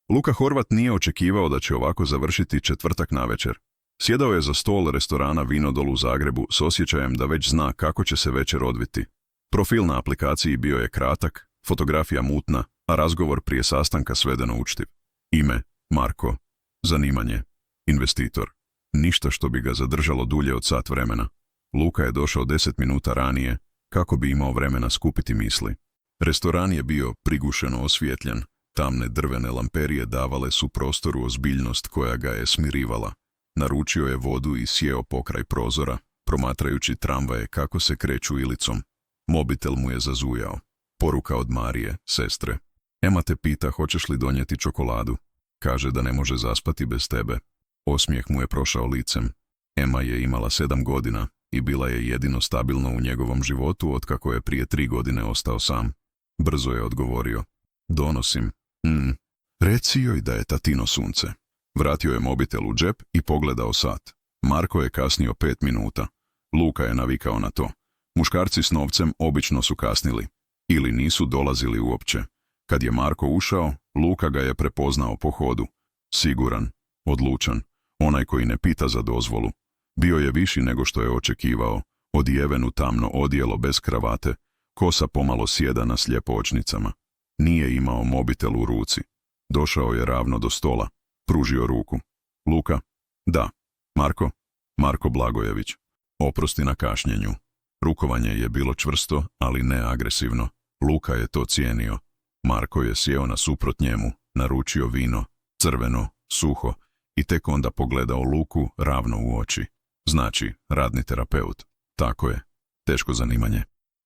Luka Horvat nije očekivao da će ovako završiti četvrtak navečer. Sjedao je za stol restorana Vinodol u Zagrebu s osjećajem da već zna kako će se večer odviti. Profil na aplikaciji bio je kratak, fotografija mutna, a razgovor prije sastanka svedeno učtiv. Ime, Marko. Zanimanje, investitor. Ništa što bi ga zadržalo dulje od sat vremena. Luka je došao 10 minuta ranije, kako bi imao vremena skupiti misli. Restoran je bio prigušeno osvjetljen, tamne drvene lamperije davale su prostoru ozbiljnost koja ga je smirivala. Naručio je vodu i sjeo pokraj prozora, promatrajući tramvaje kako se kreću Ilicom. Mobitel mu je zazujao. Poruka od Marije, sestre. Ema te pita hoćeš li donijeti čokoladu. Kaže da ne može zaspati bez tebe. Osmijeh mu je prošao licem. Ema je imala 7 godina i bila je jedino stabilno u njegovom životu otkako je prije 3 godine ostao sam. Brzo je odgovorio. Donosim. Reci joj da je tatino sunce. Vratio je mobitel u džep i pogledao sat. Marko je kasnio 5 minuta. Luka je navikao na to. Muškarci s novcem obično su kasnili. Ili nisu dolazili uopće. Kad je Marko ušao, Luka ga je prepoznao po hodu. Siguran, odlučan, onaj koji ne pita za dozvolu. Bio je viši nego što je očekivao, odjeven u tamno odijelo bez kravate, kosa pomalo sjedana s ljepočnicama. Nije imao mobitel u ruci. Došao je ravno do stola, pružio ruku. Luka? Da. Marko? Marko Blagojević. Oprosti na kašnjenju. Rukovanje je bilo čvrsto, ali ne agresivno. Luka je to cijenio. Marko je sjeo nasuprot njemu, naručio vino, crveno, suho, i tek onda pogledao Luku ravno u oči. Znači, radni terapeut. Tako je. Teško zanimanje.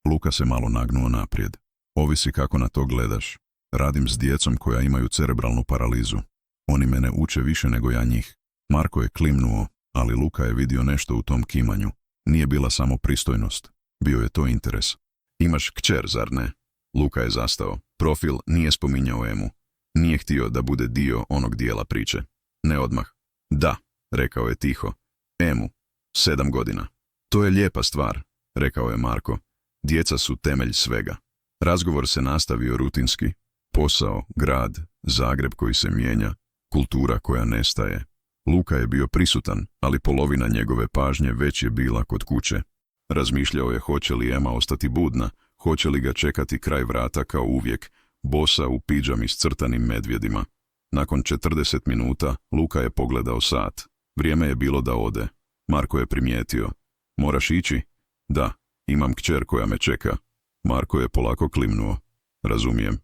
Luka se malo nagnuo naprijed. Ovisi kako na to gledaš. Radim s djecom koja imaju cerebralnu paralizu. Oni mene uče više nego ja njih. Marko je klimnuo, ali Luka je vidio nešto u tom kimanju. Nije bila samo pristojnost. Bio je to interes. Imaš kćer, zar ne? Luka je zastao. Profil nije spominjao Emu. Nije htio da bude dio onog dijela priče. Ne odmah. Da, rekao je tiho. Emu, 7 godina. To je lijepa stvar, rekao je Marko. Djeca su temelj svega. Razgovor se nastavio rutinski. Posao, grad, Zagreb koji se mijenja, kultura koja nestaje. Luka je bio prisutan, ali polovina njegove pažnje već je bila kod kuće. Razmišljao je hoće li Ema ostati budna, hoće li ga čekati kraj vrata kao uvijek, bosa u pidžami s crtanim medvjedima. Nakon 40 minuta Luka je pogledao sat. Vrijeme je bilo da ode. Marko je primijetio. Moraš ići? Da, imam kćer koja me čeka. Marko je polako klimnuo. Razumijem.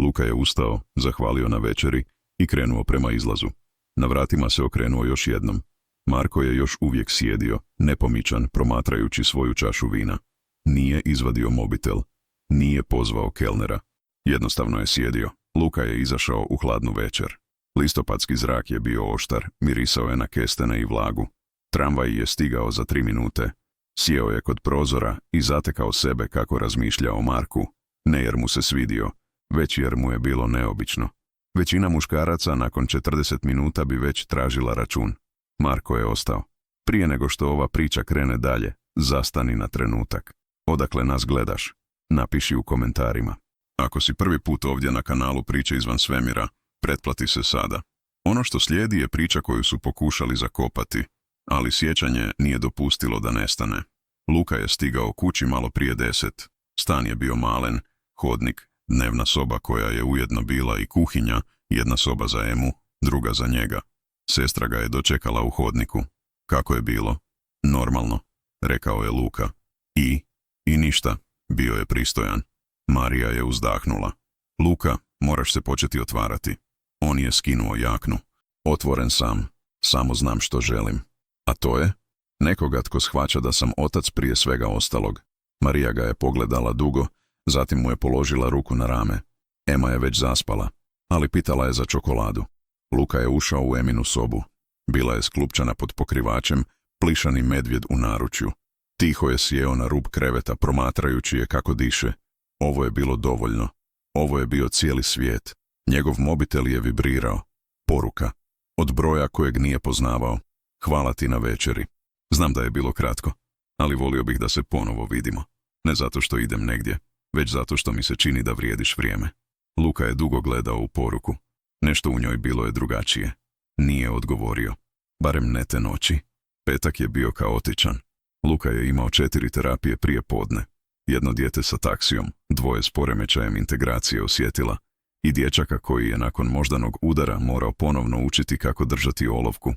Luka je ustao, zahvalio na večeri i krenuo prema izlazu. Na vratima se okrenuo još jednom. Marko je još uvijek sjedio, nepomičan, promatrajući svoju čašu vina. Nije izvadio mobitel. Nije pozvao kelnera. Jednostavno je sjedio. Luka je izašao u hladnu večer. Listopadski zrak je bio oštar, mirisao je na kestene i vlagu. Tramvaj je stigao za 3 minute. Sjeo je kod prozora i zatekao sebe kako razmišlja o Marku. Ne jer mu se svidio, već jer mu je bilo neobično. Većina muškaraca nakon 40 minuta bi već tražila račun. Marko je ostao. Prije nego što ova priča krene dalje, zastani na trenutak. Odakle nas gledaš? Napiši u komentarima. Ako si prvi put ovdje na kanalu Priče izvan svemira, pretplati se sada. Ono što slijedi je priča koju su pokušali zakopati, ali sjećanje nije dopustilo da nestane. Luka je stigao kući malo prije 10. Stan je bio malen, hodnik, dnevna soba koja je ujedno bila i kuhinja, jedna soba za Emu, druga za njega. Sestra ga je dočekala u hodniku. Kako je bilo? Normalno, rekao je Luka. I ništa, bio je pristojan. Marija je uzdahnula. Luka, moraš se početi otvarati. On je skinuo jaknu. Otvoren sam, samo znam što želim. A to je? Nekoga tko shvaća da sam otac prije svega ostalog. Marija ga je pogledala dugo, zatim mu je položila ruku na rame. Ema je već zaspala, ali pitala je za čokoladu. Luka je ušao u Eminu sobu. Bila je sklupčana pod pokrivačem, plišani medvjed u naručju. Tiho je sjeo na rub kreveta promatrajući je kako diše. Ovo je bilo dovoljno. Ovo je bio cijeli svijet. Njegov mobitel je vibrirao. Poruka. Od broja kojeg nije poznavao. Hvala ti na večeri. Znam da je bilo kratko, ali volio bih da se ponovo vidimo. Ne zato što idem negdje, već zato što mi se čini da vrijediš vrijeme. Luka je dugo gledao u poruku. Nešto u njoj bilo je drugačije. Nije odgovorio. Barem ne te noći. Petak je bio kaotičan. Luka je imao 4 terapije prije podne. Jedno dijete sa taksijom, 2 s poremećajem integracije osjetila i dječaka koji je nakon moždanog udara morao ponovno učiti kako držati olovku.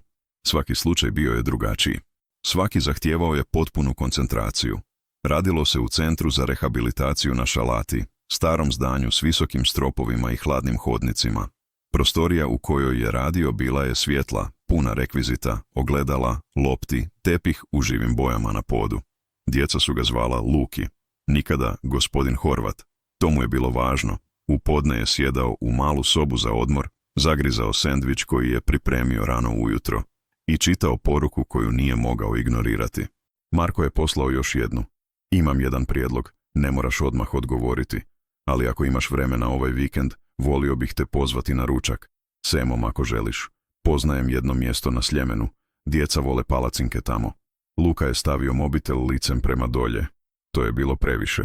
Svaki slučaj bio je drugačiji. Svaki zahtijevao je potpunu koncentraciju. Radilo se u centru za rehabilitaciju na Šalati, starom zdanju s visokim stropovima i hladnim hodnicima. Prostorija u kojoj je radio bila je svjetla, puna rekvizita, ogledala, lopti, tepih u živim bojama na podu. Djeca su ga zvala Luki. Nikada gospodin Horvat. To mu je bilo važno. U podne je sjedao u malu sobu za odmor, zagrizao sendvič koji je pripremio rano ujutro i čitao poruku koju nije mogao ignorirati. Marko je poslao još jednu. Imam jedan prijedlog, ne moraš odmah odgovoriti, ali ako imaš vremena ovaj vikend, volio bih te pozvati na ručak. S Emom ako želiš. Poznajem jedno mjesto na Sljemenu. Djeca vole palacinke tamo. Luka je stavio mobitel licem prema dolje. To je bilo previše.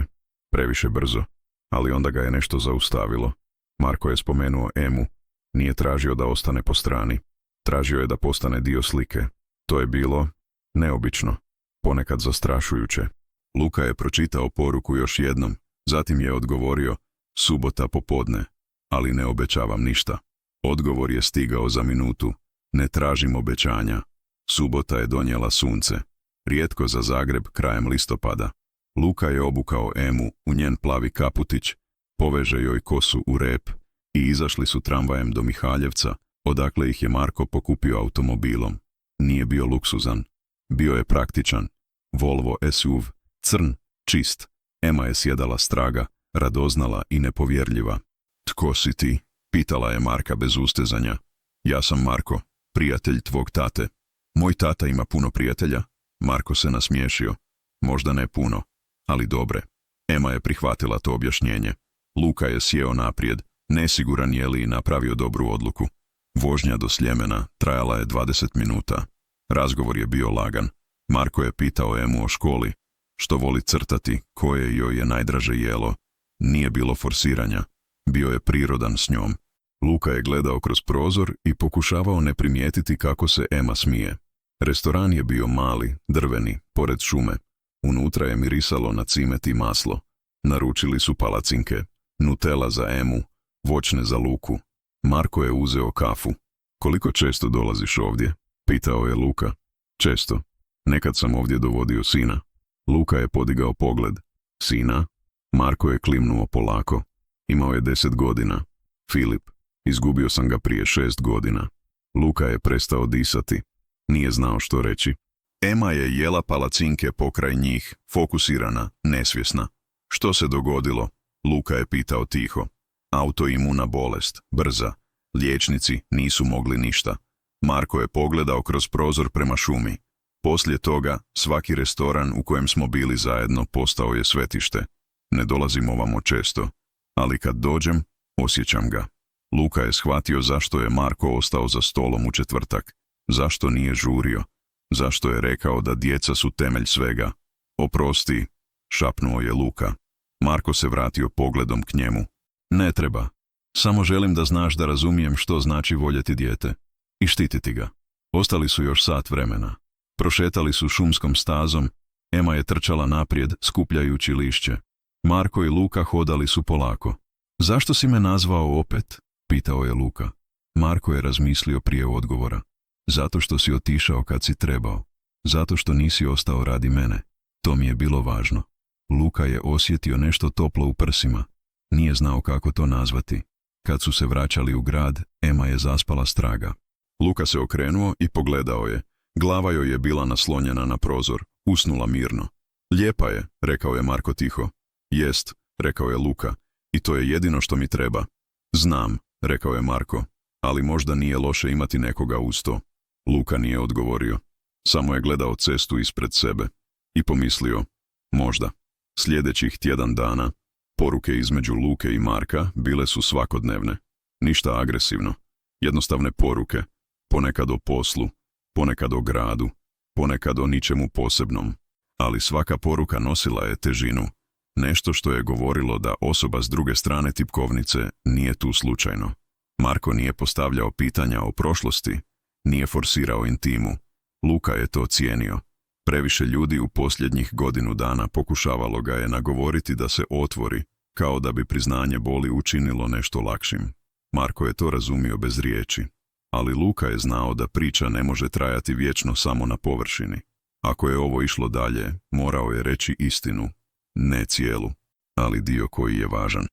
Previše brzo. Ali onda ga je nešto zaustavilo. Marko je spomenuo Emu. Nije tražio da ostane po strani. Tražio je da postane dio slike. To je bilo neobično. Ponekad zastrašujuće. Luka je pročitao poruku još jednom. Zatim je odgovorio, subota popodne. Ali ne obećavam ništa. Odgovor je stigao za minutu. Ne tražim obećanja. Subota je donijela sunce. Rijetko za Zagreb krajem listopada. Luka je obukao Emu u njen plavi kaputić, poveže joj kosu u rep i izašli su tramvajem do Mihaljevca, odakle ih je Marko pokupio automobilom. Nije bio luksuzan. Bio je praktičan. Volvo SUV, crn, čist. Ema je sjedala straga, radoznala i nepovjerljiva. Tko si ti? Pitala je Marka bez ustezanja. Ja sam Marko, prijatelj tvog tate. Moj tata ima puno prijatelja? Marko se nasmiješio. Možda ne puno, ali dobre. Ema je prihvatila to objašnjenje. Luka je sjeo naprijed, nesiguran je li napravio dobru odluku. Vožnja do Sljemena trajala je 20 minuta. Razgovor je bio lagan. Marko je pitao Emu o školi, što voli crtati, koje joj je najdraže jelo. Nije bilo forsiranja. Bio je prirodan s njom. Luka je gledao kroz prozor i pokušavao ne primijetiti kako se Ema smije. Restoran je bio mali, drveni, pored šume. Unutra je mirisalo na cimet i maslo. Naručili su palacinke, Nutella za Emu, voćne za Luku. Marko je uzeo kafu. Koliko često dolaziš ovdje? Pitao je Luka. Često. Nekad sam ovdje dovodio sina. Luka je podigao pogled. Sina? Marko je klimnuo polako. Imao je 10 godina. Filip. Izgubio sam ga prije 6 godina. Luka je prestao disati. Nije znao što reći. Ema je jela palacinke pokraj njih, fokusirana, nesvjesna. Što se dogodilo? Luka je pitao tiho. Autoimuna bolest, brza. Liječnici nisu mogli ništa. Marko je pogledao kroz prozor prema šumi. Poslije toga, svaki restoran u kojem smo bili zajedno postao je svetište. Ne dolazim ovamo često, ali kad dođem, osjećam ga. Luka je shvatio zašto je Marko ostao za stolom u četvrtak. Zašto nije žurio? Zašto je rekao da djeca su temelj svega? Oprosti, šapnuo je Luka. Marko se vratio pogledom k njemu. Ne treba. Samo želim da znaš da razumijem što znači voljeti dijete. I štititi ga. Ostali su još sat vremena. Prošetali su šumskom stazom. Ema je trčala naprijed, skupljajući lišće. Marko i Luka hodali su polako. Zašto si me nazvao opet? Pitao je Luka. Marko je razmislio prije odgovora. Zato što si otišao kad si trebao. Zato što nisi ostao radi mene. To mi je bilo važno. Luka je osjetio nešto toplo u prsima. Nije znao kako to nazvati. Kad su se vraćali u grad, Ema je zaspala straga. Luka se okrenuo i pogledao je. Glava joj je bila naslonjena na prozor. Usnula mirno. Lijepa je, rekao je Marko tiho. Jest, rekao je Luka. I to je jedino što mi treba. Znam, rekao je Marko. Ali možda nije loše imati nekoga uz to. Luka nije odgovorio. Samo je gledao cestu ispred sebe. I pomislio, možda. Sljedećih tjedan dana, poruke između Luke i Marka bile su svakodnevne. Ništa agresivno. Jednostavne poruke. Ponekad o poslu, ponekad o gradu, ponekad o ničemu posebnom. Ali svaka poruka nosila je težinu. Nešto što je govorilo da osoba s druge strane tipkovnice nije tu slučajno. Marko nije postavljao pitanja o prošlosti, nije forsirao intimu. Luka je to cijenio. Previše ljudi u posljednjih godinu dana pokušavalo ga je nagovoriti da se otvori, kao da bi priznanje boli učinilo nešto lakšim. Marko je to razumio bez riječi, ali Luka je znao da priča ne može trajati vječno samo na površini. Ako je ovo išlo dalje, morao je reći istinu, ne cijelu, ali dio koji je važan.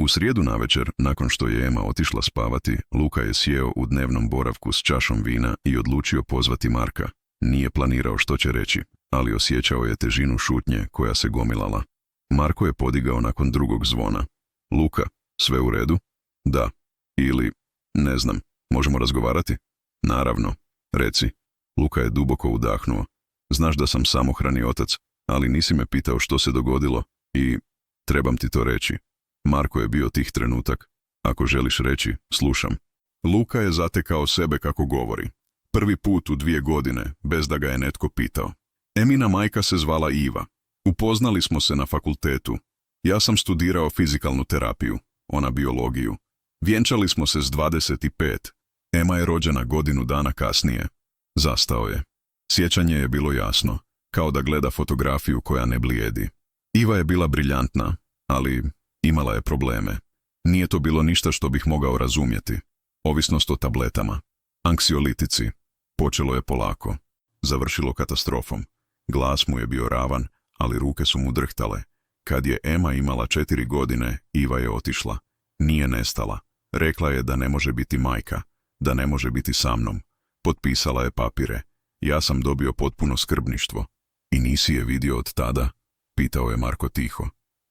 U srijedu navečer, nakon što je Ema otišla spavati, Luka je sjeo u dnevnom boravku s čašom vina i odlučio pozvati Marka. Nije planirao što će reći, ali osjećao je težinu šutnje koja se gomilala. Marko je podigao nakon drugog zvona. Luka, sve u redu? Da. Ili, ne znam, možemo razgovarati? Naravno, reci. Luka je duboko udahnuo. Znaš da sam samohrani otac, ali nisi me pitao što se dogodilo i trebam ti to reći. Marko je bio tih trenutak. Ako želiš reći, slušam. Luka je zatekao sebe kako govori. Prvi put u 2 godine, bez da ga je netko pitao. Emina majka se zvala Iva. Upoznali smo se na fakultetu. Ja sam studirao fizikalnu terapiju, ona biologiju. Vjenčali smo se s 25. Ema je rođena godinu dana kasnije. Zastao je. Sjećanje je bilo jasno, kao da gleda fotografiju koja ne blijedi. Iva je bila briljantna, ali imala je probleme. Nije to bilo ništa što bih mogao razumjeti. Ovisnost o tabletama. Anksiolitici. Počelo je polako. Završilo katastrofom. Glas mu je bio ravan, ali ruke su mu drhtale. Kad je Ema imala 4 godine, Iva je otišla. Nije nestala. Rekla je da ne može biti majka, da ne može biti sa mnom. Potpisala je papire. Ja sam dobio potpuno skrbništvo. I nisi je vidio od tada? Pitao je Marko tiho.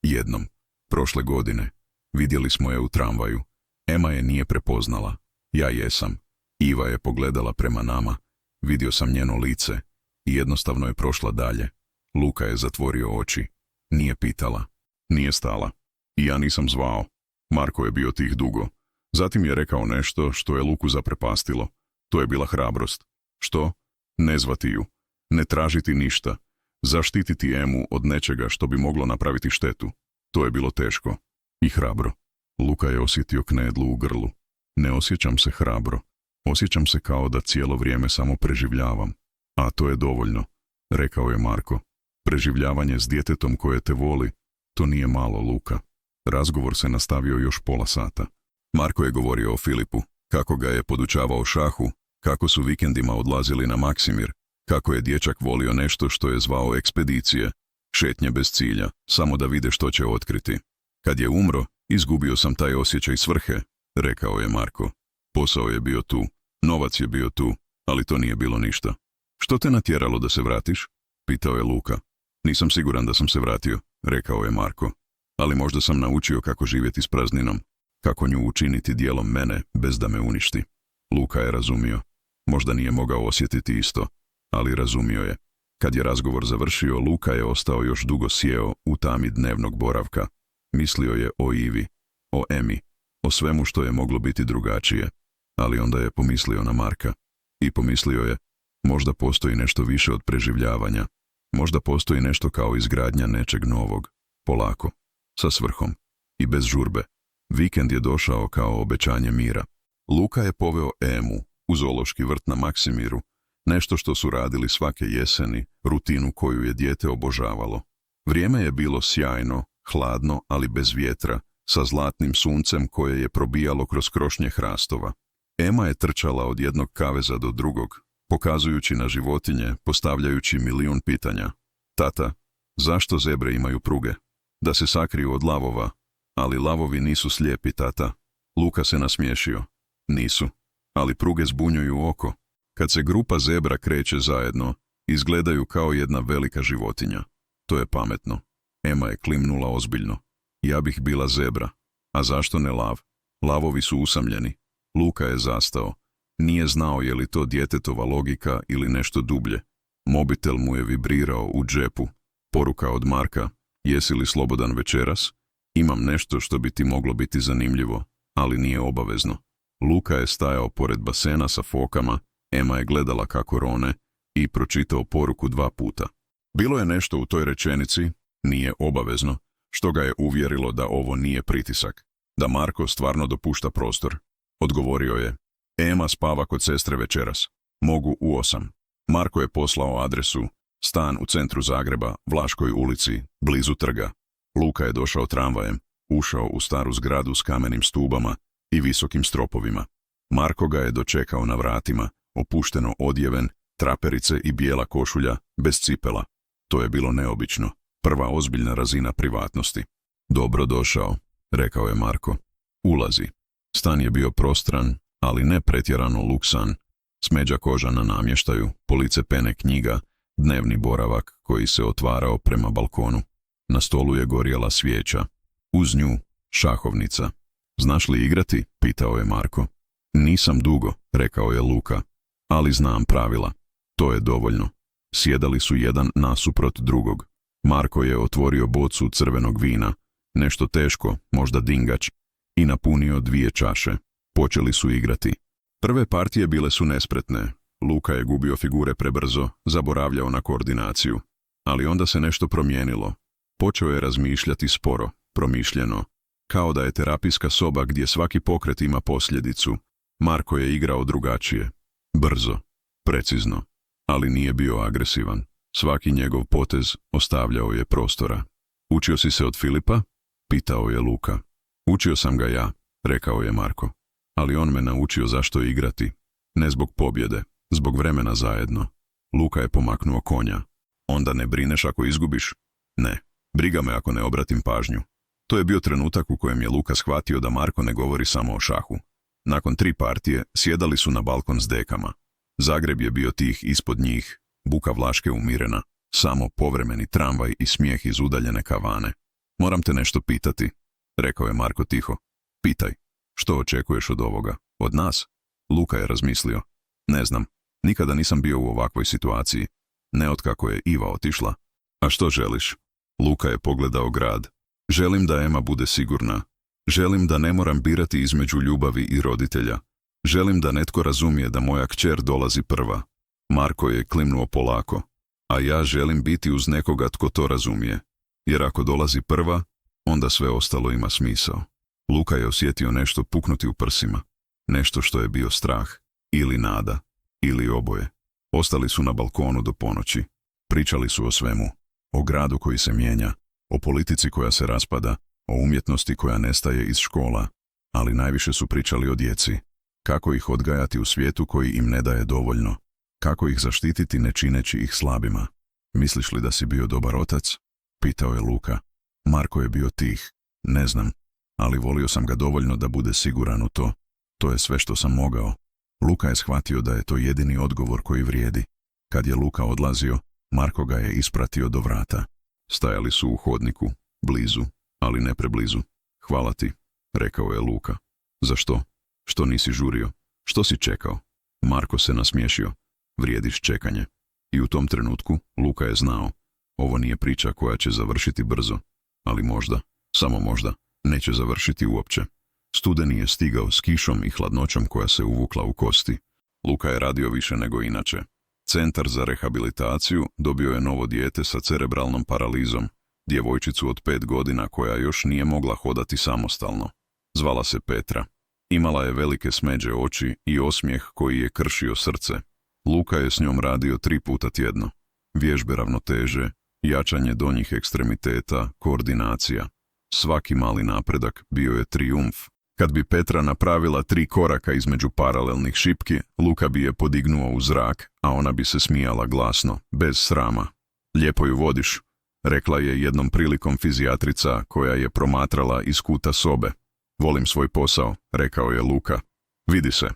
Jednom. Prošle godine. Vidjeli smo je u tramvaju. Ema je nije prepoznala. Ja jesam. Iva je pogledala prema nama. Vidio sam njeno lice i jednostavno je prošla dalje. Luka je zatvorio oči. Nije pitala. Nije stala. I ja nisam zvao. Marko je bio tih dugo. Zatim je rekao nešto što je Luku zaprepastilo. To je bila hrabrost. Što? Ne zvati ju. Ne tražiti ništa. Zaštititi Emu od nečega što bi moglo napraviti štetu. To je bilo teško. I hrabro. Luka je osjetio knedlu u grlu. Ne osjećam se hrabro. Osjećam se kao da cijelo vrijeme samo preživljavam. A to je dovoljno, rekao je Marko. Preživljavanje s djetetom koje te voli, to nije malo, Luka. Razgovor se nastavio još pola sata. Marko je govorio o Filipu, kako ga je podučavao šahu, kako su vikendima odlazili na Maksimir, kako je dječak volio nešto što je zvao ekspedicije, šetnje bez cilja, samo da vide što će otkriti. Kad je umro, izgubio sam taj osjećaj svrhe, rekao je Marko. Posao je bio tu, novac je bio tu, ali to nije bilo ništa. Što te natjeralo da se vratiš? Pitao je Luka. Nisam siguran da sam se vratio, rekao je Marko. Ali možda sam naučio kako živjeti s prazninom, kako nju učiniti dijelom mene bez da me uništi. Luka je razumio. Možda nije mogao osjetiti isto, ali razumio je. Kad je razgovor završio, Luka je ostao još dugo sjeo u tami dnevnog boravka. Mislio je o Ivi, o Emi, o svemu što je moglo biti drugačije. Ali onda je pomislio na Marka. I pomislio je, možda postoji nešto više od preživljavanja. Možda postoji nešto kao izgradnja nečeg novog. Polako. Sa svrhom. I bez žurbe. Vikend je došao kao obećanje mira. Luka je poveo Emu u zoološki vrt na Maksimiru. Nešto što su radili svake jeseni, rutinu koju je dijete obožavalo. Vrijeme je bilo sjajno, hladno, ali bez vjetra, sa zlatnim suncem koje je probijalo kroz krošnje hrastova. Ema je trčala od jednog kaveza do drugog, pokazujući na životinje, postavljajući milijun pitanja. Tata, zašto zebre imaju pruge? Da se sakriju od lavova. Ali lavovi nisu slijepi, tata. Luka se nasmiješio. Nisu. Ali pruge zbunjuju oko. Kad se grupa zebra kreće zajedno, izgledaju kao jedna velika životinja. To je pametno. Ema je klimnula ozbiljno. Ja bih bila zebra. A zašto ne lav? Lavovi su usamljeni. Luka je zastao. Nije znao je li to djetetova logika ili nešto dublje. Mobitel mu je vibrirao u džepu. Poruka od Marka. Jesi li slobodan večeras? Imam nešto što bi ti moglo biti zanimljivo, ali nije obavezno. Luka je stajao pored basena sa fokama, Ema je gledala kako rone i pročitao poruku 2 puta. Bilo je nešto u toj rečenici, nije obavezno, što ga je uvjerilo da ovo nije pritisak, da Marko stvarno dopušta prostor. odgovorio je. Ema spava kod sestre večeras. Mogu u 8. Marko je poslao adresu, stan u centru Zagreba, Vlaškoj ulici, blizu trga. Luka je došao tramvajem, ušao u staru zgradu s kamenim stubama i visokim stropovima. Marko ga je dočekao na vratima, opušteno odjeven, traperice i bijela košulja, bez cipela. To je bilo neobično, prva ozbiljna razina privatnosti. Dobro došao, rekao je Marko. Ulazi. Stan je bio prostran, ali ne pretjerano luksan. Smeđa koža na namještaju, police pene knjiga, dnevni boravak koji se otvarao prema balkonu. Na stolu je gorjela svijeća. Uz nju šahovnica. Znaš li igrati? Pitao je Marko. Nisam dugo, rekao je Luka, ali znam pravila. To je dovoljno. Sjedali su jedan nasuprot drugog. Marko je otvorio bocu crvenog vina, nešto teško, možda dingač, i napunio 2 čaše. Počeli su igrati. Prve partije bile su nespretne. Luka je gubio figure prebrzo, zaboravljao na koordinaciju. Ali onda se nešto promijenilo. Počeo je razmišljati sporo, promišljeno, kao da je terapijska soba gdje svaki pokret ima posljedicu. Marko je igrao drugačije. Brzo, precizno, ali nije bio agresivan. Svaki njegov potez ostavljao je prostora. Učio si se od Filipa? Pitao je Luka. Učio sam ga ja, rekao je Marko. Ali on me naučio zašto igrati. Ne zbog pobjede, zbog vremena zajedno. Luka je pomaknuo konja. Onda ne brineš ako izgubiš? Ne, briga me ako ne obratim pažnju. To je bio trenutak u kojem je Luka shvatio da Marko ne govori samo o šahu. Nakon 3 partije sjedali su na balkon s dekama. Zagreb je bio tih ispod njih, buka Vlaške umirena, samo povremeni tramvaj i smijeh iz udaljene kavane. Moram te nešto pitati, rekao je Marko tiho. Pitaj, što očekuješ od ovoga? Od nas? Luka je razmislio. Ne znam, nikada nisam bio u ovakvoj situaciji. Ne otkako je Iva otišla. A što želiš? Luka je pogledao grad. Želim da Ema bude sigurna. Želim da ne moram birati između ljubavi i roditelja. Želim da netko razumije da moja kćer dolazi prva. Marko je klimnuo polako. A ja želim biti uz nekoga tko to razumije. Jer ako dolazi prva, onda sve ostalo ima smisao. Luka je osjetio nešto puknuti u prsima. Nešto što je bio strah, ili nada, ili oboje. Ostali su na balkonu do ponoći. Pričali su o svemu. O gradu koji se mijenja, o politici koja se raspada, o umjetnosti koja nestaje iz škola. Ali najviše su pričali o djeci. Kako ih odgajati u svijetu koji im ne daje dovoljno. Kako ih zaštititi ne čineći ih slabima. Misliš li da si bio dobar otac? Pitao je Luka. Marko je bio tih. Ne znam, ali volio sam ga dovoljno da bude siguran u to. To je sve što sam mogao. Luka je shvatio da je to jedini odgovor koji vrijedi. Kad je Luka odlazio, Marko ga je ispratio do vrata. Stajali su u hodniku, blizu, ali ne preblizu. Hvala ti, rekao je Luka. Zašto? Što nisi žurio? Što si čekao? Marko se nasmiješio. Vrijediš čekanje. I u tom trenutku Luka je znao. Ovo nije priča koja će završiti brzo. Ali možda, samo možda, neće završiti uopće. Studeni je stigao s kišom i hladnoćom koja se uvukla u kosti. Luka je radio više nego inače. Centar za rehabilitaciju dobio je novo dijete sa cerebralnom paralizom, djevojčicu od 5 godina koja još nije mogla hodati samostalno. Zvala se Petra. Imala je velike smeđe oči i osmijeh koji je kršio srce. Luka je s njom radio 3 puta tjedno. Vježbe ravnoteže, jačanje donjih ekstremiteta, koordinacija. Svaki mali napredak bio je trijumf. Kad bi Petra napravila 3 koraka između paralelnih šipki, Luka bi je podignuo u zrak, a ona bi se smijala glasno, bez srama. Lijepo ju vodiš, rekla je jednom prilikom fizijatrica koja je promatrala iz kuta sobe. Volim svoj posao, rekao je Luka. Vidi se,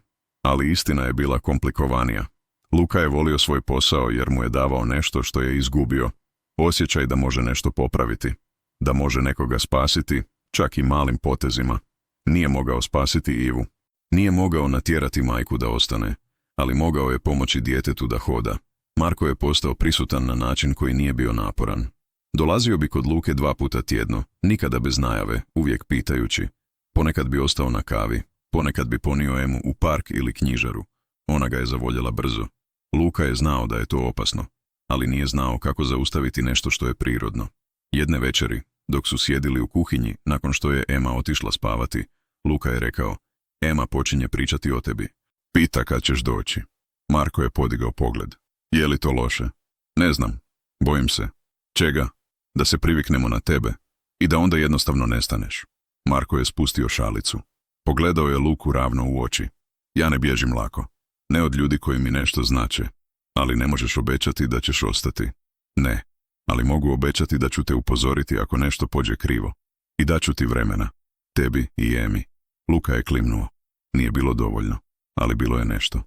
ali istina je bila komplikovanija. Luka je volio svoj posao jer mu je davao nešto što je izgubio. Osjećaj da može nešto popraviti, da može nekoga spasiti, čak i malim potezima. Nije mogao spasiti Ivu. Nije mogao natjerati majku da ostane, ali mogao je pomoći djetetu da hoda. Marko je postao prisutan na način koji nije bio naporan. Dolazio bi kod Luke 2 puta tjedno, nikada bez najave, uvijek pitajući. Ponekad bi ostao na kavi, ponekad bi ponio Emu u park ili knjižaru. Ona ga je zavoljela brzo. Luka je znao da je to opasno, ali nije znao kako zaustaviti nešto što je prirodno. Jedne večeri, dok su sjedili u kuhinji, nakon što je Ema otišla spavati, Luka je rekao, Ema počinje pričati o tebi. Pita kad ćeš doći. Marko je podigao pogled. Je li to loše? Ne znam. Bojim se. Čega? Da se priviknemo na tebe i da onda jednostavno nestaneš. Marko je spustio šalicu. Pogledao je Luku ravno u oči. Ja ne bježim lako. Ne od ljudi koji mi nešto znače. Ali ne možeš obećati da ćeš ostati. Ne. Ali mogu obećati da ću te upozoriti ako nešto pođe krivo. I daću ti vremena. Tebi i Emi. Luka je klimnuo. Nije bilo dovoljno. Ali bilo je nešto.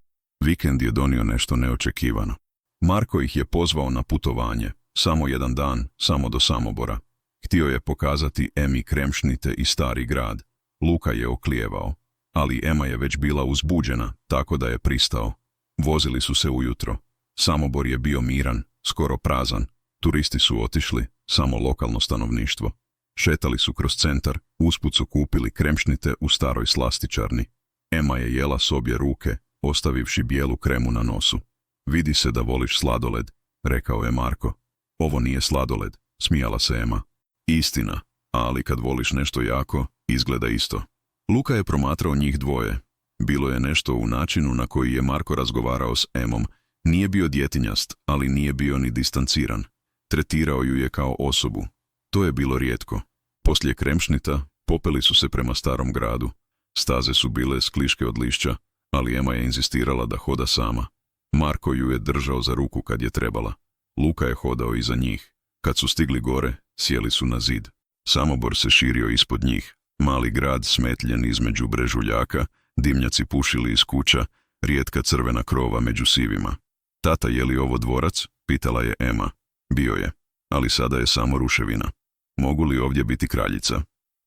Vikend je donio nešto neočekivano. Marko ih je pozvao na putovanje. Samo jedan dan, samo do Samobora. Htio je pokazati Emi Kremšnite i Stari grad. Luka je oklijevao. Ali Ema je već bila uzbuđena, tako da je pristao. Vozili su se ujutro. Samobor je bio miran, skoro prazan. Turisti su otišli, samo lokalno stanovništvo. Šetali su kroz centar, usput su kupili kremšnite u staroj slastičarni. Ema je jela s obje ruke, ostavivši bijelu kremu na nosu. Vidi se da voliš sladoled, rekao je Marko. Ovo nije sladoled, smijala se Ema. Istina, ali kad voliš nešto jako, izgleda isto. Luka je promatrao njih dvoje. Bilo je nešto u načinu na koji je Marko razgovarao s Emom. Nije bio djetinjast, ali nije bio ni distanciran. Tretirao ju je kao osobu. To je bilo rijetko. Poslije kremšnita popeli su se prema Starom gradu. Staze su bile skliške od lišća, ali Ema je inzistirala da hoda sama. Marko ju je držao za ruku kad je trebala. Luka je hodao iza njih. Kad su stigli gore, sjeli su na zid. Samobor se širio ispod njih. Mali grad smetljen između brežuljaka, dimnjaci pušili iz kuća, rijetka crvena krova među sivima. Tata, je li ovo dvorac? Pitala je Ema. Bio je, ali sada je samo ruševina. Mogu li ovdje biti kraljica?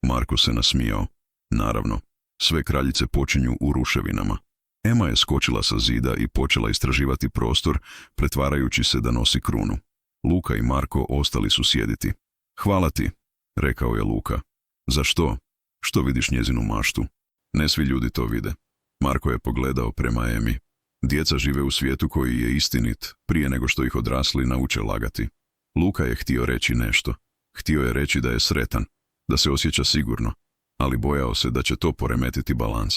Marko se nasmijao. Naravno, sve kraljice počinju u ruševinama. Ema je skočila sa zida i počela istraživati prostor, pretvarajući se da nosi krunu. Luka i Marko ostali su sjediti. Hvala ti, rekao je Luka. Za što? Što vidiš njezinu maštu? Ne svi ljudi to vide. Marko je pogledao prema Emi. Djeca žive u svijetu koji je istinit, prije nego što ih odrasli nauče lagati. Luka je htio reći nešto. Htio je reći da je sretan, da se osjeća sigurno, ali bojao se da će to poremetiti balans.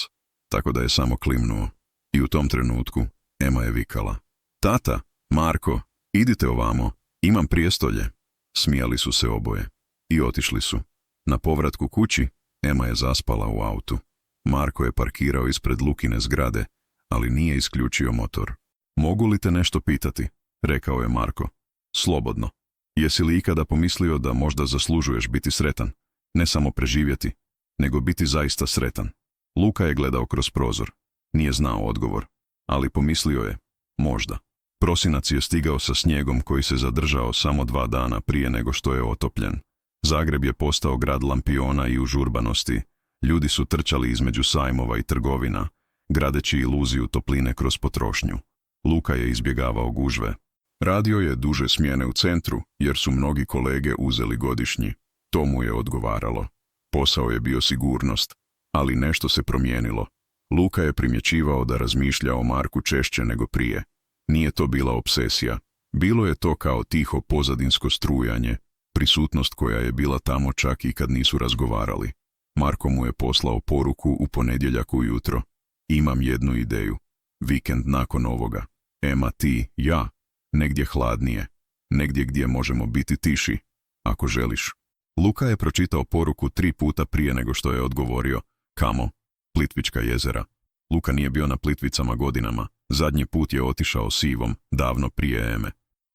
Tako da je samo klimnuo. I u tom trenutku Ema je vikala. Tata, Marko, idite ovamo, imam prijestolje. Smijali su se oboje. I otišli su. Na povratku kući Ema je zaspala u autu. Marko je parkirao ispred Lukine zgrade, ali nije isključio motor. Mogu li te nešto pitati? Rekao je Marko. Slobodno. Jesi li ikada pomislio da možda zaslužuješ biti sretan? Ne samo preživjeti, nego biti zaista sretan. Luka je gledao kroz prozor. Nije znao odgovor, ali pomislio je, možda. Prosinac je stigao sa snijegom koji se zadržao samo 2 dana prije nego što je otopljen. Zagreb je postao grad lampiona i užurbanosti. Ljudi su trčali između sajmova i trgovina, gradeći iluziju topline kroz potrošnju. Luka je izbjegavao gužve. Radio je duže smjene u centru, jer su mnogi kolege uzeli godišnji. To mu je odgovaralo. Posao je bio sigurnost, ali nešto se promijenilo. Luka je primjećivao da razmišlja o Marku češće nego prije. Nije to bila obsesija. Bilo je to kao tiho pozadinsko strujanje, prisutnost koja je bila tamo čak i kad nisu razgovarali. Marko mu je poslao poruku u ponedjeljak ujutro. Imam jednu ideju. Vikend nakon ovoga. Ema, ti, ja. Negdje hladnije. Negdje gdje možemo biti tiši. Ako želiš. Luka je pročitao poruku 3 puta prije nego što je odgovorio. Kamo? Plitvička jezera. Luka nije bio na Plitvicama godinama. Zadnji put je otišao s Ivom, davno prije Eme.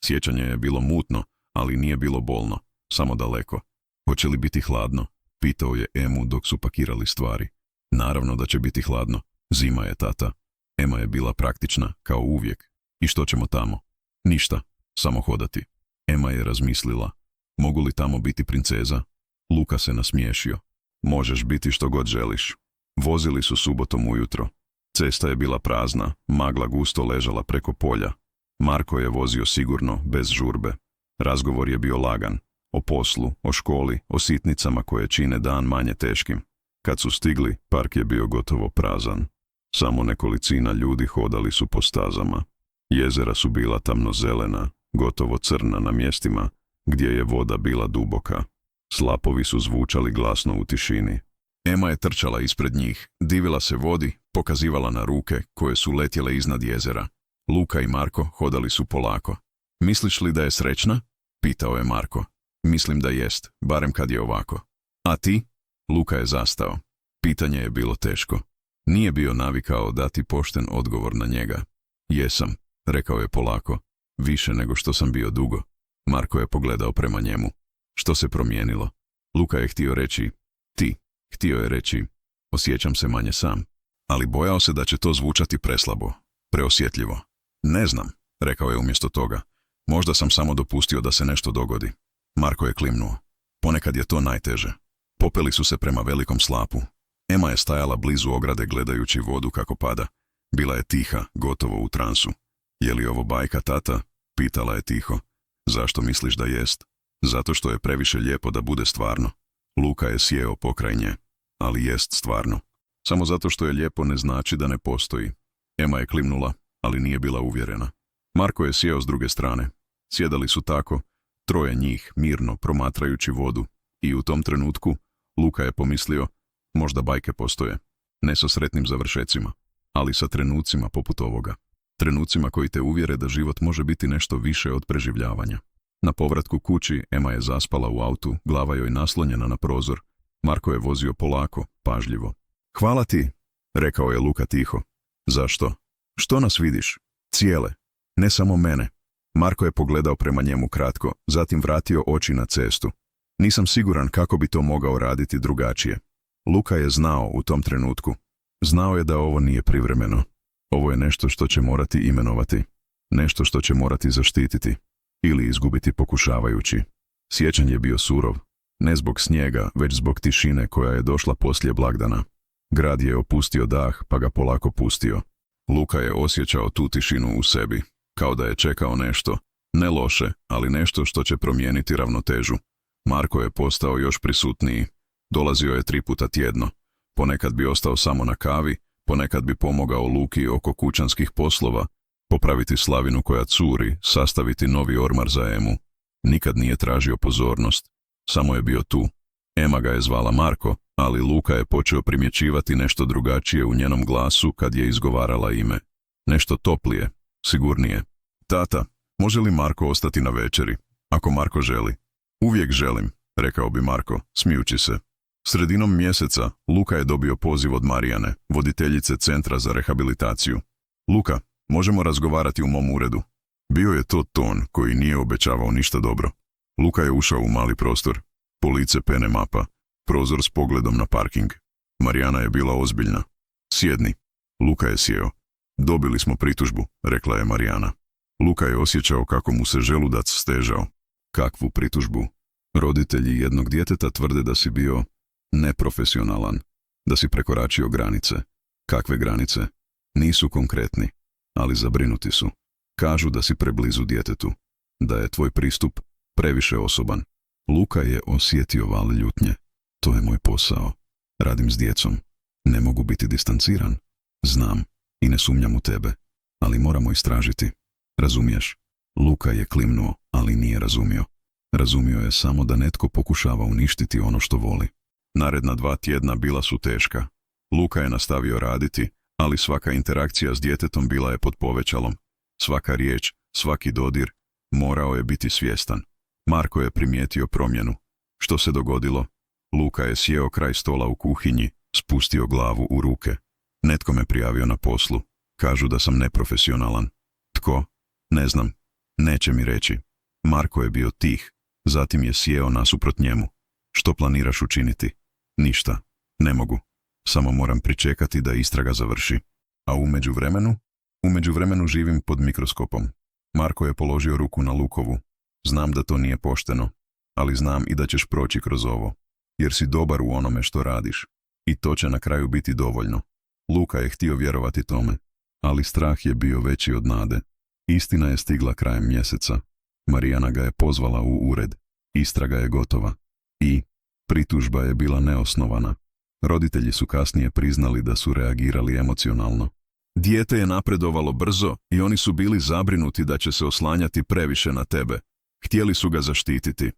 Sjećanje je bilo mutno, ali nije bilo bolno. Samo daleko. Hoće li biti hladno? Pitao je Emu dok su pakirali stvari. Naravno da će biti hladno. Zima je, tata. Ema je bila praktična, kao uvijek. I što ćemo tamo? Ništa, samo hodati. Ema je razmislila. Mogu li tamo biti princeza? Luka se nasmiješio. Možeš biti što god želiš. Vozili su subotom ujutro. Cesta je bila prazna, magla gusto ležala preko polja. Marko je vozio sigurno, bez žurbe. Razgovor je bio lagan. O poslu, o školi, o sitnicama koje čine dan manje teškim. Kad su stigli, park je bio gotovo prazan. Samo nekolicina ljudi hodali su po stazama. Jezera su bila tamnozelena, gotovo crna na mjestima, gdje je voda bila duboka. Slapovi su zvučali glasno u tišini. Ema je trčala ispred njih, divila se vodi, pokazivala na ruke koje su letjele iznad jezera. Luka i Marko hodali su polako. Misliš li da je srećna? Pitao je Marko. Mislim da jest, barem kad je ovako. A ti? Luka je zastao. Pitanje je bilo teško. Nije bio navikao dati pošten odgovor na njega. Jesam, rekao je polako. Više nego što sam bio dugo. Marko je pogledao prema njemu. Što se promijenilo? Luka je htio reći, ti. Htio je reći, osjećam se manje sam. Ali bojao se da će to zvučati preslabo, preosjetljivo. Ne znam, rekao je umjesto toga. Možda sam samo dopustio da se nešto dogodi. Marko je klimnuo. Ponekad je to najteže. Popeli su se prema velikom slapu. Ema je stajala blizu ograde gledajući vodu kako pada. Bila je tiha, gotovo u transu. Je li ovo bajka, tata? Pitala je tiho. Zašto misliš da jest? Zato što je previše lijepo da bude stvarno. Luka je sjeo pokraj nje. Ali jest stvarno. Samo zato što je lijepo ne znači da ne postoji. Ema je klimnula, ali nije bila uvjerena. Marko je sjeo s druge strane. Sjedali su tako, troje njih, mirno, promatrajući vodu. I u tom trenutku, Luka je pomislio, možda bajke postoje. Ne sa sretnim završecima, ali sa trenucima poput ovoga. Trenucima koji te uvjere da život može biti nešto više od preživljavanja. Na povratku kući, Ema je zaspala u autu, glava joj naslonjena na prozor. Marko je vozio polako, pažljivo. Hvala ti, rekao je Luka tiho. Zašto? Što nas vidiš? Cijele. Ne samo mene. Marko je pogledao prema njemu kratko, zatim vratio oči na cestu. Nisam siguran kako bi to mogao raditi drugačije. Luka je znao u tom trenutku. Znao je da ovo nije privremeno. Ovo je nešto što će morati imenovati. Nešto što će morati zaštititi. Ili izgubiti pokušavajući. Siječanj je bio surov. Ne zbog snijega, već zbog tišine koja je došla poslije blagdana. Grad je opustio dah, pa ga polako pustio. Luka je osjećao tu tišinu u sebi, kao da je čekao nešto, ne loše, ali nešto što će promijeniti ravnotežu. Marko je postao još prisutniji. Dolazio je 3 puta tjedno. Ponekad bi ostao samo na kavi, ponekad bi pomogao Luki oko kućanskih poslova, popraviti slavinu koja curi, sastaviti novi ormar za Emu. Nikad nije tražio pozornost. Samo je bio tu. Ema ga je zvala Marko, ali Luka je počeo primjećivati nešto drugačije u njenom glasu kad je izgovarala ime. Nešto toplije, sigurnije. Tata, može li Marko ostati na večeri? Ako Marko želi. Uvijek želim, rekao bi Marko, smijući se. Sredinom mjeseca Luka je dobio poziv od Marijane, voditeljice Centra za rehabilitaciju. Luka, možemo razgovarati u mom uredu. Bio je to ton koji nije obećavao ništa dobro. Luka je ušao u mali prostor. Police pene mapa. Prozor s pogledom na parking. Marijana je bila ozbiljna. Sjedni. Luka je sjeo. Dobili smo pritužbu, rekla je Marijana. Luka je osjećao kako mu se želudac stežao. Kakvu pritužbu? Roditelji jednog djeteta tvrde da si bio neprofesionalan, da si prekoračio granice. Kakve granice? Nisu konkretni, ali zabrinuti su. Kažu da si preblizu djetetu, da je tvoj pristup previše osoban. Luka je osjetio val ljutnje. To je moj posao. Radim s djecom. Ne mogu biti distanciran. Znam i ne sumnjam u tebe, ali moramo istražiti. Razumiješ? Luka je klimnuo, ali nije razumio. Razumio je samo da netko pokušava uništiti ono što voli. Naredna 2 tjedna bila su teška. Luka je nastavio raditi, ali svaka interakcija s djetetom bila je pod povećalom. Svaka riječ, svaki dodir, morao je biti svjestan. Marko je primijetio promjenu. Što se dogodilo? Luka je sjeo kraj stola u kuhinji, spustio glavu u ruke. Netko me prijavio na poslu. Kažu da sam neprofesionalan. Tko? Ne znam. Neće mi reći. Marko je bio tih. Zatim je sjeo nasuprot njemu. Što planiraš učiniti? Ništa. Ne mogu. Samo moram pričekati da istraga završi. A u međuvremenu? U međuvremenu živim pod mikroskopom. Marko je položio ruku na Lukovu. Znam da to nije pošteno, ali znam i da ćeš proći kroz ovo. Jer si dobar u onome što radiš. I to će na kraju biti dovoljno. Luka je htio vjerovati tome, ali strah je bio veći od nade. Istina je stigla krajem mjeseca. Marijana ga je pozvala u ured. Istraga je gotova. I pritužba je bila neosnovana. Roditelji su kasnije priznali da su reagirali emocionalno. Dijete je napredovalo brzo i oni su bili zabrinuti da će se oslanjati previše na tebe. Htjeli su ga zaštititi.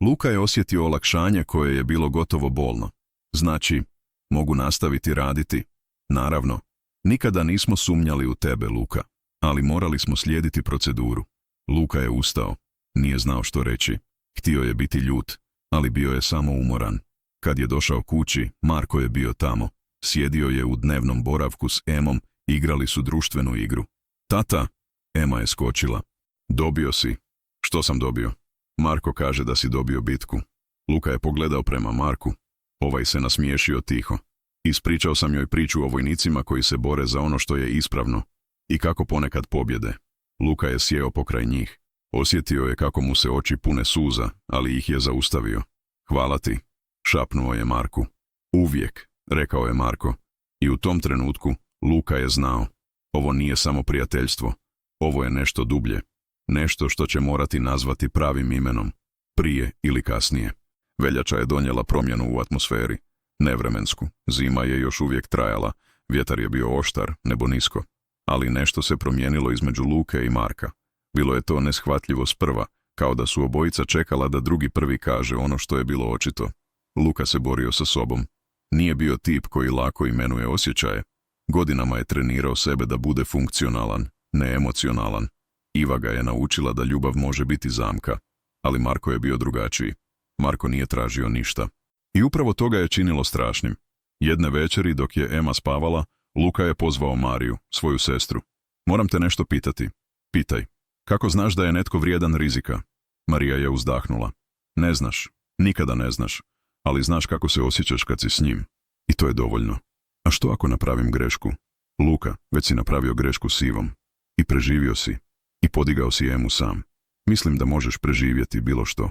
Luka je osjetio olakšanje koje je bilo gotovo bolno. Znači, Mogu nastaviti raditi. Naravno, nikada nismo sumnjali u tebe, Luka, ali morali smo slijediti proceduru. Luka je ustao. Nije znao što reći. Htio je biti ljut, ali bio je samo umoran. Kad je došao kući, Marko je bio tamo. Sjedio je u dnevnom boravku s Emom, igrali su društvenu igru. Tata, Ema je skočila. Dobio si. Što sam dobio? Marko kaže da si dobio bitku. Luka je pogledao prema Marku. Ovaj se nasmiješio tiho. Ispričao sam joj priču o vojnicima koji se bore za ono što je ispravno i kako ponekad pobjede. Luka je sjeo pokraj njih. Osjetio je kako mu se oči pune suza, ali ih je zaustavio. Hvala ti, šapnuo je Marku. Uvijek, rekao je Marko. I u tom trenutku Luka je znao. Ovo nije samo prijateljstvo. Ovo je nešto dublje. Nešto što će morati nazvati pravim imenom. Prije ili kasnije. Veljača je donijela promjenu u atmosferi. Nevremensku. Zima je još uvijek trajala. Vjetar je bio oštar, nebo nisko. Ali nešto se promijenilo između Luke i Marka. Bilo je to neshvatljivo sprva, kao da su obojica čekala da drugi prvi kaže ono što je bilo očito. Luka se borio sa sobom. Nije bio tip koji lako imenuje osjećaje. Godinama je trenirao sebe da bude funkcionalan, ne emocionalan. Iva ga je naučila da ljubav može biti zamka, ali Marko je bio drugačiji. Marko nije tražio ništa. I upravo to ga je činilo strašnim. Jedne večeri dok je Ema spavala, Luka je pozvao Mariju, svoju sestru. Moram te nešto pitati. Pitaj. Kako znaš da je netko vrijedan rizika? Marija je uzdahnula. Ne znaš. Nikada ne znaš. Ali znaš kako se osjećaš kad si s njim. I to je dovoljno. A što ako napravim grešku? Luka, već si napravio grešku s Ivom. I preživio si. I podigao si Emu sam. Mislim da možeš preživjeti bilo što.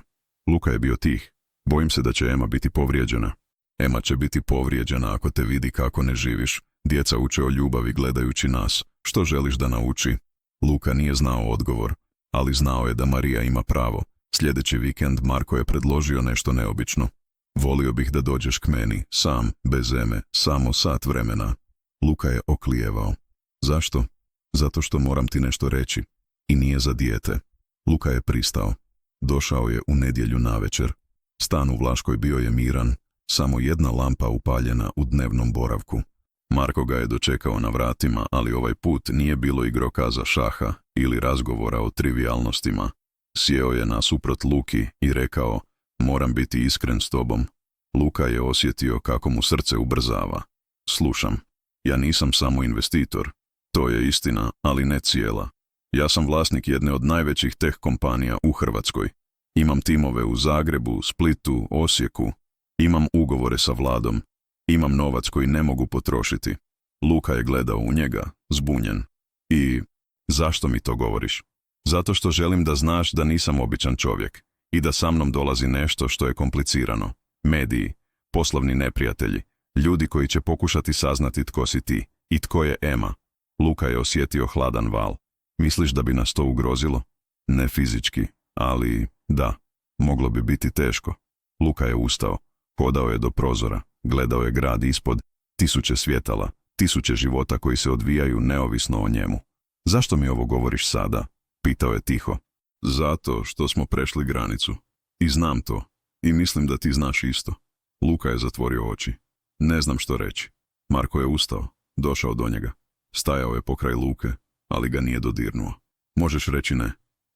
Luka je bio tih. Bojim se da će Ema biti povrijeđena. Ema će biti povrijeđena ako te vidi kako ne živiš. Djeca uče o ljubavi gledajući nas. Što želiš da nauči? Luka nije znao odgovor, ali znao je da Marija ima pravo. Sljedeći vikend Marko je predložio nešto neobično. Volio bih da dođeš k meni, sam, bez Eme, samo sat vremena. Luka je oklijevao. Zašto? Zato što moram ti nešto reći. I nije za dijete. Luka je pristao. Došao je u nedjelju navečer. Stan u Vlaškoj bio je miran, samo jedna lampa upaljena u dnevnom boravku. Marko ga je dočekao na vratima, ali ovaj put nije bilo igrokaza šaha ili razgovora o trivijalnostima. Sjeo je nasuprot Luki i rekao, moram biti iskren s tobom. Luka je osjetio kako mu srce ubrzava. Slušam, ja nisam samo investitor. To je istina, ali ne cijela. Ja sam vlasnik jedne od najvećih teh kompanija u Hrvatskoj. Imam timove u Zagrebu, Splitu, Osijeku. Imam ugovore sa Vladom. Imam novac koji ne mogu potrošiti. Luka je gledao u njega, zbunjen. I zašto mi to govoriš? Zato što želim da znaš da nisam običan čovjek i da sa mnom dolazi nešto što je komplicirano. Mediji, poslovni neprijatelji, ljudi koji će pokušati saznati tko si ti i tko je Ema. Luka je osjetio hladan val. Misliš da bi nas to ugrozilo? Ne fizički, ali da, moglo bi biti teško. Luka je ustao, hodao je do prozora, gledao je grad ispod, tisuće svjetala, tisuće života koji se odvijaju neovisno o njemu. Zašto mi ovo govoriš sada? Pitao je tiho. Zato što smo prešli granicu. I znam to. I mislim da ti znaš isto. Luka je zatvorio oči. Ne znam što reći. Marko je ustao, došao do njega. Stajao je pokraj Luke, ali ga nije dodirnuo. Možeš reći ne.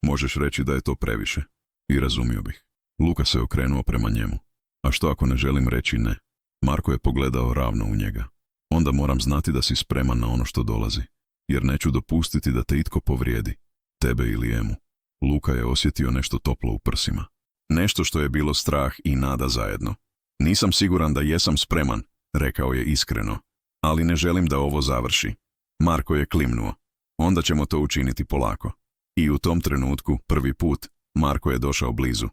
Možeš reći da je to previše. I razumio bih. Luka se okrenuo prema njemu. A što ako ne želim reći ne? Marko je pogledao ravno u njega. Onda moram znati da si spreman na ono što dolazi. Jer neću dopustiti da te itko povrijedi. Tebe ili Emu. Luka je osjetio nešto toplo u prsima. Nešto što je bilo strah i nada zajedno. Nisam siguran da jesam spreman, rekao je iskreno. Ali ne želim da ovo završi. Marko je klimnuo. Onda ćemo to učiniti polako. I u tom trenutku, prvi put, Marko je došao blizu.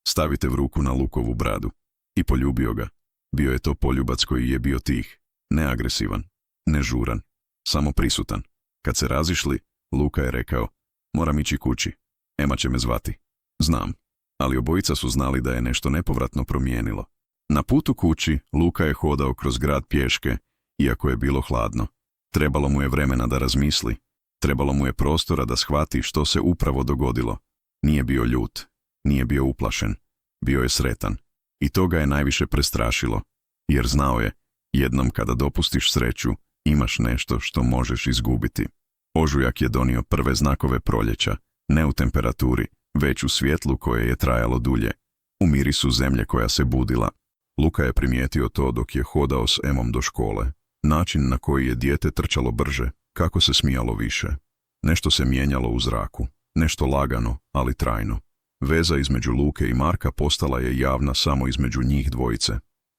Stavite v ruku na Lukovu bradu. I poljubio ga. Bio je to poljubac koji je bio tih. Neagresivan. Nežuran. Samo prisutan. Kad se razišli, Luka je rekao, moram ići kući. Ema će me zvati. Znam. Ali obojica su znali da je nešto nepovratno promijenilo. Na putu kući, Luka je hodao kroz grad pješke, iako je bilo hladno. Trebalo mu je vremena da razmisli. Trebalo mu je prostora da shvati što se upravo dogodilo. Nije bio ljut. Nije bio uplašen. Bio je sretan. I to ga je najviše prestrašilo. Jer znao je, Jednom kada dopustiš sreću, imaš nešto što možeš izgubiti. Ožujak je donio prve znakove proljeća, ne u temperaturi, već u svjetlu koje je trajalo dulje, u mirisu zemlje koja se budila. Luka je primijetio to dok je hodao s Emom do škole. Način na koji je dijete trčalo brže, kako se smijalo više. Nešto se mijenjalo u zraku, nešto lagano, ali trajno. Veza između Luke i Marka postala je javna samo između njih dvojice.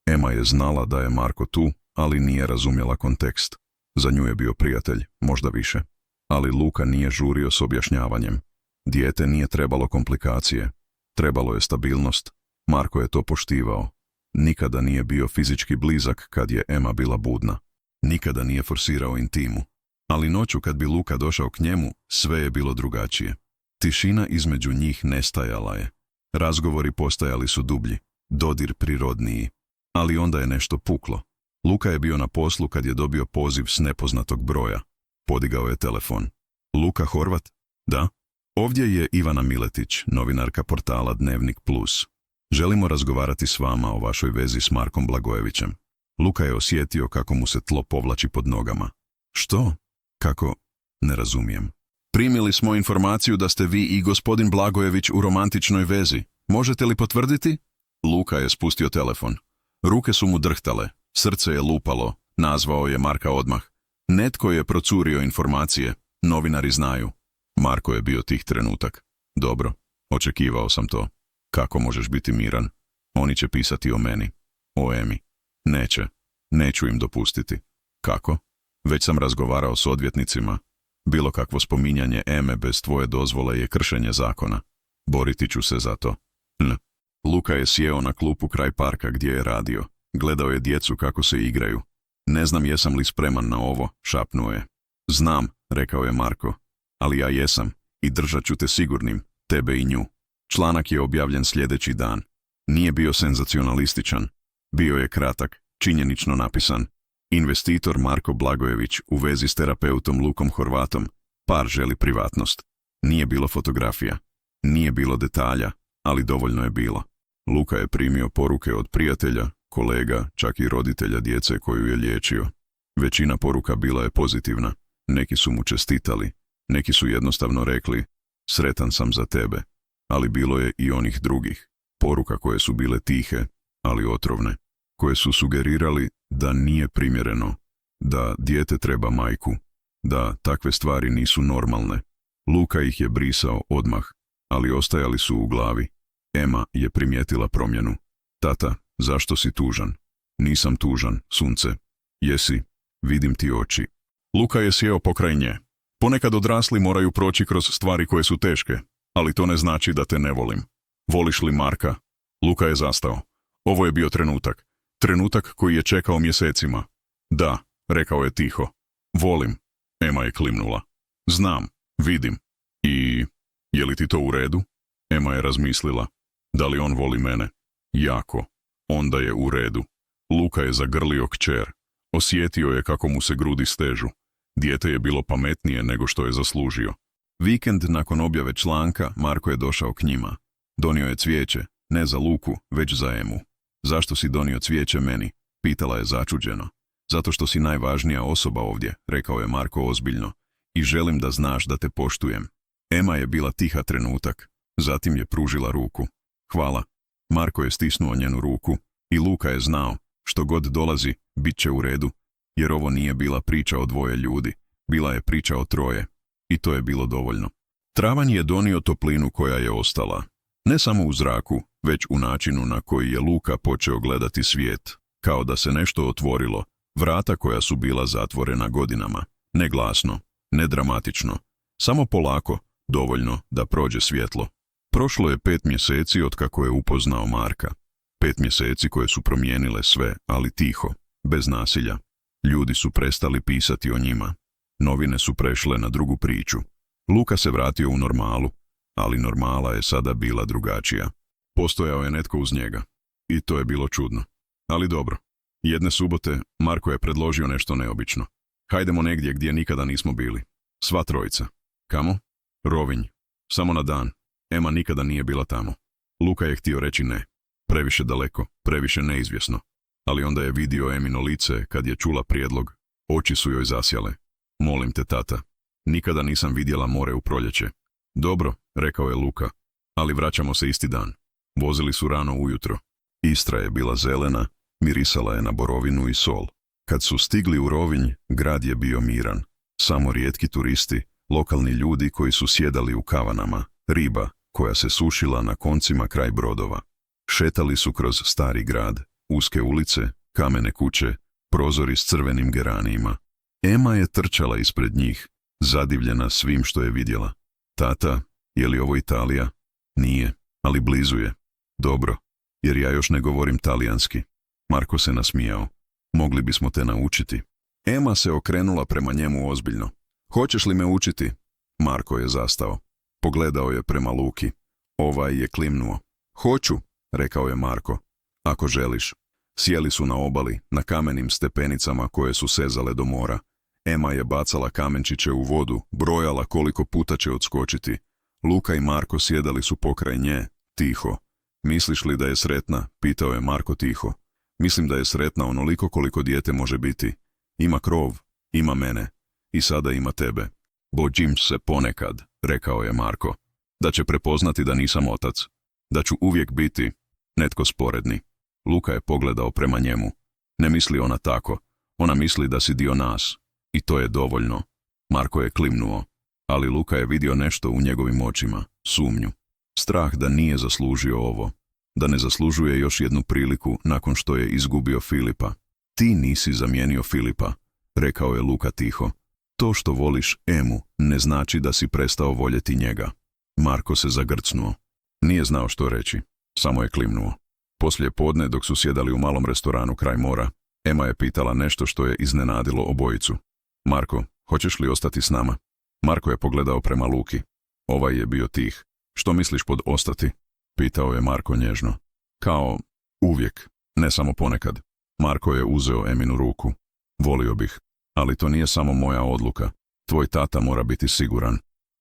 Ema je znala da je Marko tu, ali nije razumjela kontekst. Za nju je bio prijatelj, možda više. Ali Luka nije žurio s objašnjavanjem. Dijete nije trebalo komplikacije. Trebalo je stabilnost. Marko je to poštivao. Nikada nije bio fizički blizak kad je Ema bila budna. Nikada nije forsirao intimu. Ali noću kad bi Luka došao k njemu, sve je bilo drugačije. Tišina između njih nestajala je. Razgovori postajali su dublji, dodir prirodniji. Ali onda je nešto puklo. Luka je bio na poslu kad je dobio poziv s nepoznatog broja. Podigao je telefon. Luka Horvat? Da. Ovdje je Ivana Miletić, novinarka portala Dnevnik Plus. Želimo razgovarati s vama o vašoj vezi s Markom Blagojevićem. Luka je osjetio kako mu se tlo povlači pod nogama. Što? Kako? Ne razumijem. Primili smo informaciju da ste vi i gospodin Blagojević u romantičnoj vezi. Možete li potvrditi? Luka je spustio telefon. Ruke su mu drhtale, srce je lupalo, nazvao je Marka odmah. Netko je procurio informacije, novinari znaju. Marko je bio tih trenutak. Dobro, očekivao sam to. Kako možeš biti miran? Oni će pisati o meni, o Emi. Neću im dopustiti. Kako? Već sam razgovarao s odvjetnicima. Bilo kakvo spominjanje Eme bez tvoje dozvole je kršenje zakona. Boriti ću se za to. Luka je sjeo na klupu kraj parka gdje je radio. Gledao je djecu kako se igraju. Ne znam jesam li spreman na ovo, šapnuo je. Znam, rekao je Marko, ali ja jesam i držat ću te sigurnim, tebe i nju. Članak je objavljen sljedeći dan. Nije bio senzacionalističan. Bio je kratak, činjenično napisan. Investitor Marko Blagojević u vezi s terapeutom Lukom Horvatom. Par želi privatnost. Nije bilo fotografija. Nije bilo detalja, ali dovoljno je bilo. Luka je primio poruke od prijatelja, kolega, čak i roditelja djece koju je liječio. Većina poruka bila je pozitivna. Neki su mu čestitali, neki su jednostavno rekli, sretan sam za tebe. Ali bilo je i onih drugih. Poruka koje su bile tihe, ali otrovne. Koje su sugerirali da nije primjereno, da dijete treba majku, da takve stvari nisu normalne. Luka ih je brisao odmah, ali ostajali su u glavi. Ema je primijetila promjenu. Tata, zašto si tužan? Nisam tužan, sunce. Jesi, vidim ti oči. Luka je sjeo pokraj nje. Ponekad odrasli moraju proći kroz stvari koje su teške, ali to ne znači da te ne volim. Voliš li Marka? Luka je zastao. Ovo je bio trenutak. Trenutak koji je čekao mjesecima. Da, rekao je tiho. Volim. Ema je klimnula. Znam, vidim. I je li ti to u redu? Ema je razmislila. Da li on voli mene? Jako. Onda je u redu. Luka je zagrlio kćer. Osjetio je kako mu se grudi stežu. Dijete je bilo pametnije nego što je zaslužio. Vikend nakon objave članka Marko je došao k njima. Donio je cvijeće, ne za Luku, već za Emu. Zašto si donio cvijeće meni? Pitala je začuđeno. Zato što si najvažnija osoba ovdje, rekao je Marko ozbiljno. I želim da znaš da te poštujem. Ema je bila tiha trenutak. Zatim je pružila ruku. Hvala. Marko je stisnuo njenu ruku i Luka je znao, što god dolazi, bit će u redu, jer ovo nije bila priča o dvoje ljudi, bila je priča o troje. I to je bilo dovoljno. Travanj je donio toplinu koja je ostala. Ne samo u zraku, već u načinu na koji je Luka počeo gledati svijet, kao da se nešto otvorilo, vrata koja su bila zatvorena godinama, ne glasno, ne dramatično, samo polako, dovoljno da prođe svjetlo. Prošlo je 5 mjeseci otkako je upoznao Marka. 5 mjeseci koje su promijenile sve, ali tiho, bez nasilja. Ljudi su prestali pisati o njima. Novine su prešle na drugu priču. Luka se vratio u normalu, ali normala je sada bila drugačija. Postojao je netko uz njega. I to je bilo čudno. Ali dobro. Jedne subote Marko je predložio nešto neobično. Hajdemo negdje gdje nikada nismo bili. Sva trojica. Kamo? Rovinj. Samo na dan. Ema nikada nije bila tamo. Luka je htio reći ne. Previše daleko, previše neizvjesno. Ali onda je vidio Emino lice kad je čula prijedlog. Oči su joj zasjale. Molim te, tata. Nikada nisam vidjela more u proljeće. Dobro, rekao je Luka, ali vraćamo se isti dan. Vozili su rano ujutro. Istra je bila zelena, mirisala je na borovinu i sol. Kad su stigli u Rovinj, grad je bio miran. Samo rijetki turisti, lokalni ljudi koji su sjedali u kavanama, riba koja se sušila na koncima kraj brodova. Šetali su kroz stari grad, uske ulice, kamene kuće, prozori s crvenim geranijima. Ema je trčala ispred njih, zadivljena svim što je vidjela. Tata, je li ovo Italija? Nije, ali blizu je. Dobro, jer ja još ne govorim talijanski. Marko se nasmijao. Mogli bismo te naučiti. Ema se okrenula prema njemu ozbiljno. Hoćeš li me učiti? Marko je zastao. Pogledao je prema Luki. Ovaj je klimnuo. Hoću, rekao je Marko. Ako želiš. Sjeli su na obali, na kamenim stepenicama koje su sezale do mora. Ema je bacala kamenčiće u vodu, brojala koliko puta će odskočiti. Luka i Marko sjedali su pokraj nje, tiho. Misliš li da je sretna? Pitao je Marko tiho. Mislim da je sretna onoliko koliko dijete može biti. Ima krov, ima mene. I sada ima tebe. Bojim se ponekad, rekao je Marko. Da će prepoznati da nisam otac. Da ću uvijek biti netko sporedni. Luka je pogledao prema njemu. Ne misli ona tako. Ona misli da si dio nas. I to je dovoljno. Marko je klimnuo. Ali Luka je vidio nešto u njegovim očima, sumnju. Strah da nije zaslužio ovo. Da ne zaslužuje još jednu priliku nakon što je izgubio Filipa. Ti nisi zamijenio Filipa, rekao je Luka tiho. To što voliš Emu ne znači da si prestao voljeti njega. Marko se zagrcnuo. Nije znao što reći. Samo je klimnuo. Poslije podne, dok su sjedali u malom restoranu kraj mora, Ema je pitala nešto što je iznenadilo obojicu. Marko, hoćeš li ostati s nama? Marko je pogledao prema Luki. Ovaj je bio tih. Što misliš pod ostati? Pitao je Marko nježno. Kao uvijek, ne samo ponekad. Marko je uzeo Eminu ruku. Volio bih, ali to nije samo moja odluka. Tvoj tata mora biti siguran.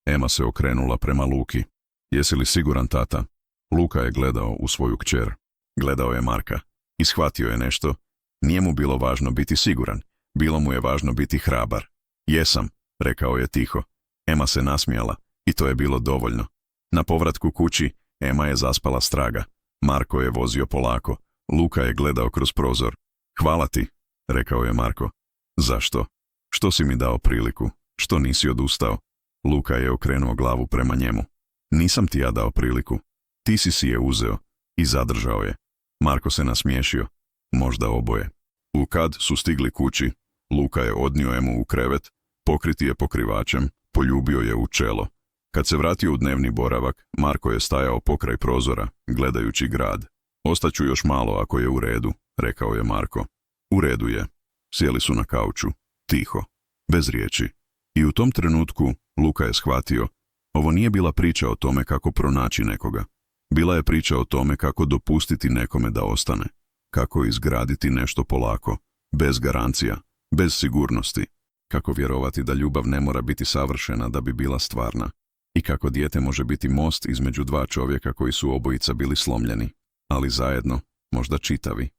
Ema se okrenula prema Luki. Jesi li siguran, tata? Luka je gledao u svoju kćer. Gledao je Marka. I shvatio je nešto. Nije mu bilo važno biti siguran. Bilo mu je važno biti hrabar. Jesam, rekao je tiho. Ema se nasmijala. I to je bilo dovoljno. Na povratku kući, Ema je zaspala straga. Marko je vozio polako. Luka je gledao kroz prozor. Hvala ti, rekao je Marko. Zašto? Što si mi dao priliku? Što nisi odustao? Luka je okrenuo glavu prema njemu. Nisam ti ja dao priliku. Ti si je uzeo. I zadržao je. Marko se nasmiješio. Možda oboje. Kad su stigli kući, Luka je odnio Emu u krevet, pokriti je pokrivačem, poljubio je u čelo. Kad se vratio u dnevni boravak, Marko je stajao pokraj prozora, gledajući grad. Ostaću još malo ako je u redu, rekao je Marko. U redu je. Sjeli su na kauču, tiho, bez riječi. I u tom trenutku Luka je shvatio, ovo nije bila priča o tome kako pronaći nekoga. Bila je priča o tome kako dopustiti nekome da ostane. Kako izgraditi nešto polako, bez garancija, bez sigurnosti. Kako vjerovati da ljubav ne mora biti savršena da bi bila stvarna. I kako dijete može biti most između dva čovjeka koji su obojica bili slomljeni, ali zajedno, možda čitavi.